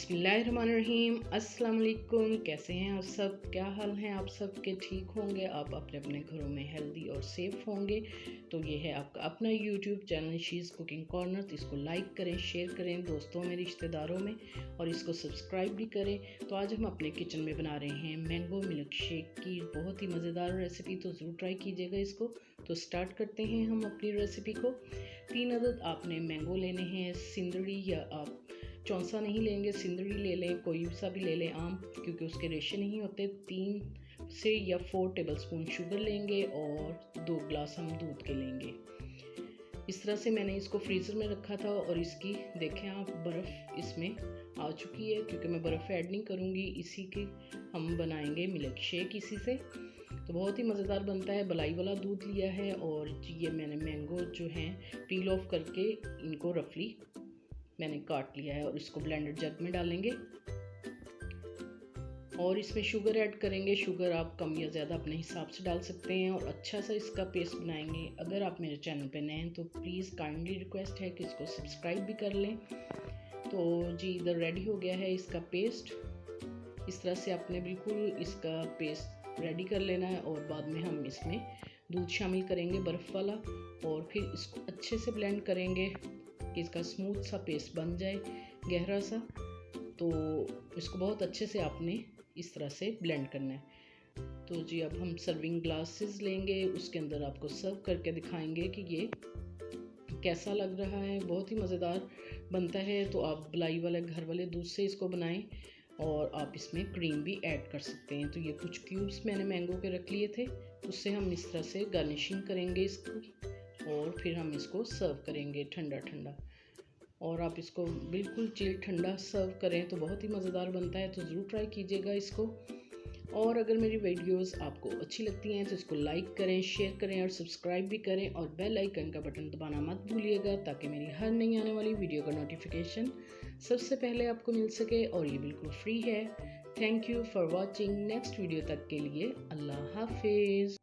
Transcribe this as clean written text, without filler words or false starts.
बिस्मिल्लाहिर्रहमानिर्रहीम। अस्सलाम वालेकुम। कैसे हैं आप सब? क्या हाल हैं आप सब के? ठीक होंगे आप अपने अपने घरों में हेल्दी और सेफ़ होंगे। तो ये है आपका अपना YouTube channel she's cooking corner. तो इसको लाइक करें, शेयर करें दोस्तों में, रिश्तेदारों में, और इसको सब्सक्राइब भी करें। तो आज हम अपने किचन में बना रहे हैं मैंगो मिल्क शेक की बहुत ही मज़ेदार रेसिपी। तो ज़रूर ट्राई कीजिएगा इसको। तो स्टार्ट करते हैं हम अपनी रेसिपी को। 3 अदद आपने मैंगो लेने हैं। सिंदड़ी या आप चौंसा नहीं लेंगे, सिंदड़ी ले लें, कोई सा भी ले लें आम, क्योंकि उसके रेशे नहीं होते। 3 से या 4 टेबलस्पून शुगर लेंगे और 2 ग्लास हम दूध के लेंगे। इस तरह से मैंने इसको फ्रीज़र में रखा था और इसकी देखें आप बर्फ़ इसमें आ चुकी है, क्योंकि मैं बर्फ़ ऐड नहीं करूँगी। इसी की हम बनाएंगे मिल्क शेक इसी से। तो बहुत ही मज़ेदार बनता है। मलाई वाला दूध लिया है और ये मैंने मैंगो जो हैं पील ऑफ करके इनको रफली मैंने काट लिया है और इसको ब्लेंडर जग में डालेंगे और इसमें शुगर ऐड करेंगे। शुगर आप कम या ज़्यादा अपने हिसाब से डाल सकते हैं और अच्छा सा इसका पेस्ट बनाएंगे। अगर आप मेरे चैनल पे नए हैं तो प्लीज़ काइंडली रिक्वेस्ट है कि इसको सब्सक्राइब भी कर लें। तो जी इधर रेडी हो गया है इसका पेस्ट। इस तरह से आपने बिल्कुल इसका पेस्ट रेडी कर लेना है और बाद में हम इसमें दूध शामिल करेंगे बर्फ़ वाला और फिर इसको अच्छे से ब्लेंड करेंगे कि इसका स्मूथ सा पेस्ट बन जाए, गहरा सा। तो इसको बहुत अच्छे से आपने इस तरह से ब्लेंड करना है। तो जी अब हम सर्विंग ग्लासेस लेंगे, उसके अंदर आपको सर्व करके दिखाएंगे कि ये कैसा लग रहा है। बहुत ही मज़ेदार बनता है। तो आप मलाई वाले घर वाले दूध से इसको बनाएं और आप इसमें क्रीम भी ऐड कर सकते हैं। तो ये कुछ क्यूब्स मैंने मैंगो के रख लिए थे, उससे हम इस तरह से गार्निशिंग करेंगे इसको और फिर हम इसको सर्व करेंगे ठंडा ठंडा। और आप इसको बिल्कुल चिल ठंडा सर्व करें तो बहुत ही मज़ेदार बनता है। तो ज़रूर ट्राई कीजिएगा इसको। और अगर मेरी वीडियोस आपको अच्छी लगती हैं तो इसको लाइक करें, शेयर करें और सब्सक्राइब भी करें और बेल आइकन का बटन दबाना मत भूलिएगा, ताकि मेरी हर नई आने वाली वीडियो का नोटिफिकेशन सबसे पहले आपको मिल सके। और ये बिल्कुल फ्री है। Thank you for watching. Next video तक के लिए अल्लाह हाफिज़।